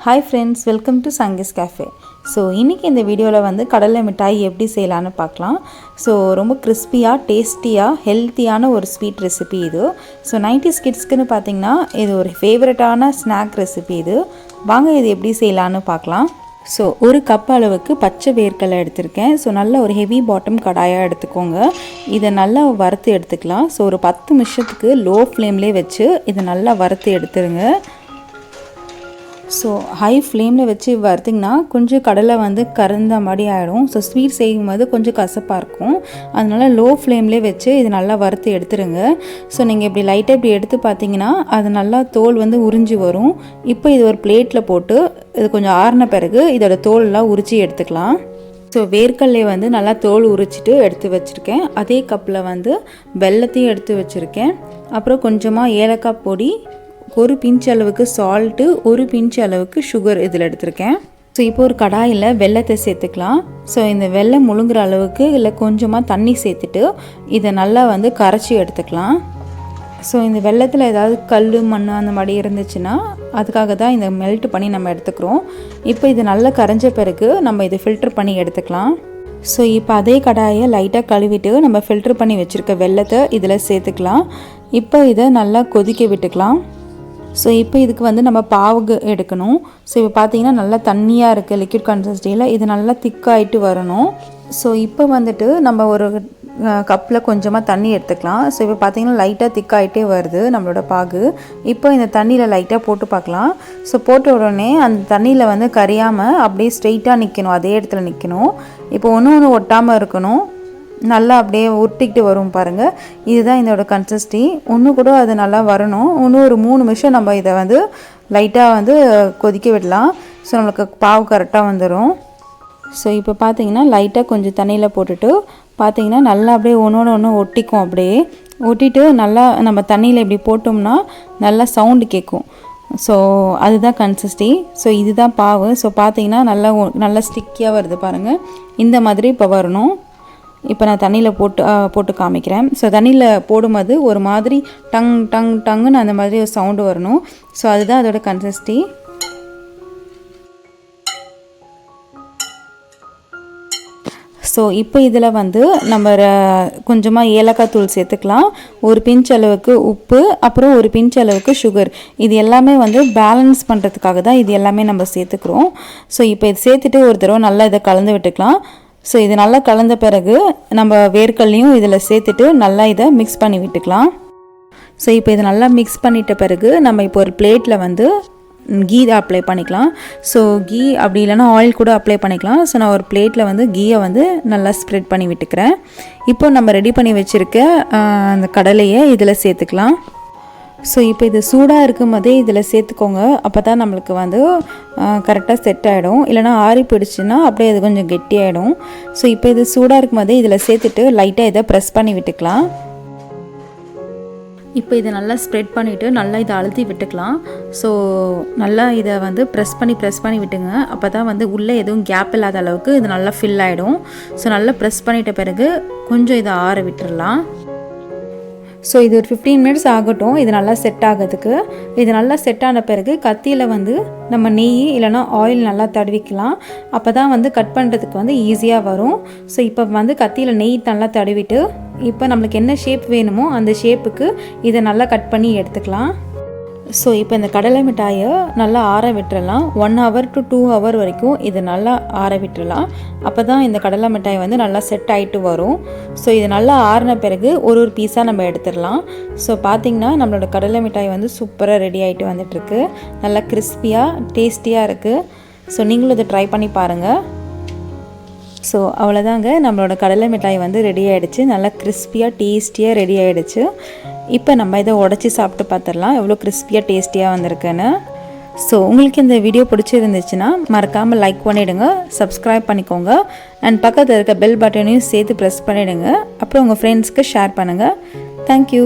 Hi friends, welcome to Sangees Cafe. So இன்னைக்கு இந்த வீடியோல வந்து கடலை மிட்டாய் எப்படி செய்யலாம்னு பார்க்கலாம். So ரொம்ப கிறிஸ்பியா, டேஸ்டியா, ஹெல்தியான ஒரு ஸ்வீட் ரெசிபி இது. So 90s கிட்ஸ்க்குன்னு பாத்தீங்கன்னா இது ஒரு ஃபேவரட்டான ஸ்நாக் ரெசிபி இது. வாங்க இது எப்படி செய்யலாம்னு பார்க்கலாம். ஸோ ஒரு கப் அளவுக்கு பச்சை வேர்க்கடலை எடுத்திருக்கேன். ஸோ நல்ல ஒரு ஹெவி பாட்டம் கடாயாக எடுத்துக்கோங்க. இதை நல்லா வறுத்து எடுத்துக்கலாம். ஸோ ஒரு 10 நிமிஷத்துக்கு லோ ஃப்ளேம்லேயே வச்சு இதை நல்லா வறுத்து எடுத்துருங்க. ஸோ ஹை ஃப்ளேமில் வச்சு வறுத்திங்கன்னா கொஞ்சம் கடலை வந்து கறந்த மாதிரி ஆகிடும். ஸோ ஸ்வீட் செய்யும்போது கொஞ்சம் கசப்பாக இருக்கும். அதனால் லோ ஃப்ளேம்லேயே வச்சு இது நல்லா வறுத்து எடுத்துருங்க. ஸோ நீங்கள் இப்படி லைட்டாக இப்படி எடுத்து பார்த்தீங்கன்னா அது நல்லா தோல் வந்து உறிஞ்சி வரும். இப்போ இது ஒரு பிளேட்டில் போட்டு இது கொஞ்சம் ஆறின பிறகு இதோட தோலெல்லாம் உரிச்சி எடுத்துக்கலாம். ஸோ வேர்க்கடலை வந்து நல்லா தோல் உரிச்சிட்டு எடுத்து வச்சுருக்கேன். அதே கப்பில் வந்து வெல்லத்தையும் எடுத்து வச்சுருக்கேன். அப்புறம் கொஞ்சமாக ஏலக்காய் பொடி, ஒரு பிஞ்ச் அளவுக்கு சால்ட்டு, ஒரு பிஞ்ச் அளவுக்கு சுகர் இதில் எடுத்திருக்கேன். ஸோ இப்போ ஒரு கடாயில் வெல்லத்தை சேர்த்துக்கலாம். ஸோ இந்த வெல்லம் முழுங்குற அளவுக்கு இல்லை கொஞ்சமாக தண்ணி சேர்த்துட்டு இதை நல்லா வந்து கரைச்சி எடுத்துக்கலாம். ஸோ இந்த வெல்லத்தில் ஏதாவது கல் மண் அந்த மாதிரி இருந்துச்சுன்னா அதுக்காக தான் இந்த மெல்ட் பண்ணி நம்ம எடுத்துக்கிறோம். இப்போ இது நல்லா கரைஞ்ச பிறகு நம்ம இதை ஃபில்டர் பண்ணி எடுத்துக்கலாம். ஸோ இப்போ அதே கடாயை லைட்டாக கழுவிட்டு நம்ம ஃபில்டர் பண்ணி வச்சுருக்க வெல்லத்தை இதில் சேர்த்துக்கலாம். இப்போ இதை நல்லா கொதிக்க விட்டுக்கலாம். ஸோ இப்போ இதுக்கு வந்து நம்ம பாவு எடுக்கணும். ஸோ இப்போ பார்த்தீங்கன்னா நல்லா தண்ணியாக இருக்குது, லிக்விட் கன்சிஸ்டன்சியில் இது நல்லா திக்காகிட்டு வரணும். ஸோ இப்போ வந்துட்டு நம்ம ஒரு கப்பில் கொஞ்சமாக தண்ணி எடுத்துக்கலாம். ஸோ இப்போ பார்த்தீங்கன்னா லைட்டாக திக்காகிட்டே வருது நம்மளோட பாகு. இப்போ இந்த தண்ணியில் லைட்டாக போட்டு பார்க்கலாம். ஸோ போட்ட உடனே அந்த தண்ணியில் வந்து கரையாமல் அப்படியே ஸ்ட்ரெயிட்டாக நிற்கணும், அதே இடத்துல நிற்கணும். இப்போ ஒன்று ஒட்டாமல் இருக்கணும். நல்லா அப்படியே உருட்டிக்கிட்டு வரும் பாருங்கள். இதுதான் இதோட கன்சிஸ்டி. ஒன்று கூட அது நல்லா வரணும். இன்னும் ஒரு 3 நிமிஷம் நம்ம இதை வந்து லைட்டாக வந்து கொதிக்க விடலாம். ஸோ நம்மளுக்கு பாவு கரெக்டாக வந்துடும். ஸோ இப்போ பார்த்தீங்கன்னா லைட்டாக கொஞ்சம் தண்ணியில் போட்டுட்டு பார்த்தீங்கன்னா நல்லா அப்படியே ஒன்று ஒட்டிக்கும். அப்படியே ஒட்டிட்டு நல்லா நம்ம தண்ணியில் இப்படி போட்டோம்னா நல்லா சவுண்டு கேட்கும். ஸோ அதுதான் கன்சிஸ்டி. ஸோ இதுதான் பாவு. ஸோ பார்த்தீங்கன்னா நல்லா ஸ்டிக்கியாக வருது பாருங்கள். இந்த மாதிரி இப்போ வரணும். இப்போ நான் தண்ணியில் போட்டு காமிக்கிறேன். ஸோ தண்ணியில் போடும்போது ஒரு மாதிரி டங்குன்னு அந்த மாதிரி ஒரு சவுண்டு வரணும். ஸோ அதுதான் அதோட கன்சிஸ்டி. ஸோ இப்போ இதில் வந்து நம்ம கொஞ்சமாக ஏலக்காய் தூள் சேர்த்துக்கலாம். ஒரு பிஞ்ச் அளவுக்கு உப்பு, அப்புறம் ஒரு பிஞ்ச் அளவுக்கு சுகர். இது எல்லாமே வந்து பேலன்ஸ் பண்ணுறதுக்காக தான் இது எல்லாமே நம்ம சேர்த்துக்கிறோம். ஸோ இப்போ இது சேர்த்துட்டு ஒரு தடவை நல்லா இதை கலந்து விட்டுக்கலாம். ஸோ இது நல்லா கலந்த பிறகு நம்ம வேர்க்கடலையும் இதில் சேர்த்துட்டு நல்லா இதை மிக்ஸ் பண்ணி விட்டுக்கலாம். ஸோ இப்போ இதை நல்லா மிக்ஸ் பண்ணிட்ட பிறகு நம்ம இப்போ ஒரு பிளேட்டில் வந்து கீ அப்ளை பண்ணிக்கலாம். ஸோ கீ அப்படி இல்லைனா ஆயில் கூட அப்ளை பண்ணிக்கலாம். ஸோ நான் ஒரு பிளேட்டில் வந்து கீயை வந்து நல்லா ஸ்ப்ரெட் பண்ணி விட்டுக்கிறேன். இப்போ நம்ம ரெடி பண்ணி வச்சுருக்க அந்த கடலையை இதில் சேர்த்துக்கலாம். ஸோ இப்போ இது சூடாக இருக்கும் போதே இதில் சேர்த்துக்கோங்க. அப்போ தான் நம்மளுக்கு வந்து கரெக்டாக செட் ஆகிடும். இல்லைனா ஆறி போயிடுச்சுன்னா அப்படியே அது கொஞ்சம் கெட்டியாகிடும். ஸோ இப்போ இது சூடாக இருக்கும் போதே இதில் சேர்த்துட்டு லைட்டாக இதை ப்ரெஸ் பண்ணி விட்டுக்கலாம். இப்போ இதை நல்லா ஸ்ப்ரெட் பண்ணிவிட்டு நல்லா இதை அழுத்தி விட்டுக்கலாம். ஸோ நல்லா இதை வந்து ப்ரெஸ் பண்ணி விட்டுங்க. அப்போ தான் வந்து உள்ளே எதுவும் கேப் இல்லாத அளவுக்கு இது நல்லா ஃபில் ஆகிடும். ஸோ நல்லா ப்ரெஸ் பண்ணிட்ட பிறகு கொஞ்சம் இதை ஆற விட்டுடலாம். ஸோ இது ஒரு 15 மினிட்ஸ் ஆகட்டும் இது நல்லா செட் ஆகிறதுக்கு. இது நல்லா செட் ஆன பிறகு கத்தியில் வந்து நம்ம நெய் இல்லைனா ஆயில் நல்லா தடவிக்கலாம். அப்போ தான் வந்து கட் பண்ணுறதுக்கு வந்து ஈஸியாக வரும். ஸோ இப்போ வந்து கத்தியில் நெய் நல்லா தடவிட்டு இப்போ நம்மளுக்கு என்ன ஷேப் வேணுமோ அந்த ஷேப்புக்கு இதை நல்லா கட் பண்ணி எடுத்துக்கலாம். ஸோ இப்போ இந்த கடலை மிட்டாயை நல்லா ஆற விட்டுறலாம். 1 hour to 2 hour வரைக்கும் இது நல்லா ஆற விட்டுறலாம். அப்போ தான் இந்த கடலை மிட்டாய் வந்து நல்லா செட் ஆகிட்டு வரும். ஸோ இது நல்லா ஆறின பிறகு ஒரு பீஸாக நம்ம எடுத்துடலாம். ஸோ பார்த்திங்கன்னா நம்மளோட கடலை மிட்டாய் வந்து சூப்பராக ரெடி ஆகிட்டு வந்துட்டுருக்கு. நல்லா கிறிஸ்பியாக டேஸ்டியாக இருக்குது. ஸோ நீங்களும் இதை ட்ரை பண்ணி பாருங்கள். ஸோ அவ்வளோதாங்க, நம்மளோட கடலை மிட்டாய் வந்து ரெடி ஆகிடுச்சு. நல்லா கிறிஸ்பியாக டேஸ்டியாக ரெடி ஆகிடுச்சு. இப்போ நம்ம இதை உடச்சி சாப்பிட்டு பார்த்துடலாம் எவ்வளோ கிறிஸ்பியாக டேஸ்டியாக வந்திருக்குன்னு. ஸோ உங்களுக்கு இந்த வீடியோ பிடிச்சிருந்துச்சுன்னா மறக்காமல் லைக் பண்ணிவிடுங்க, சப்ஸ்கிரைப் பண்ணிக்கோங்க, அண்ட் பக்கத்தில் இருக்க பெல் பட்டனையும் சேர்த்து ப்ரெஸ் பண்ணிவிடுங்க. அப்புறம் உங்கள் ஃப்ரெண்ட்ஸ்க்கு ஷேர் பண்ணுங்கள். தேங்க்யூ.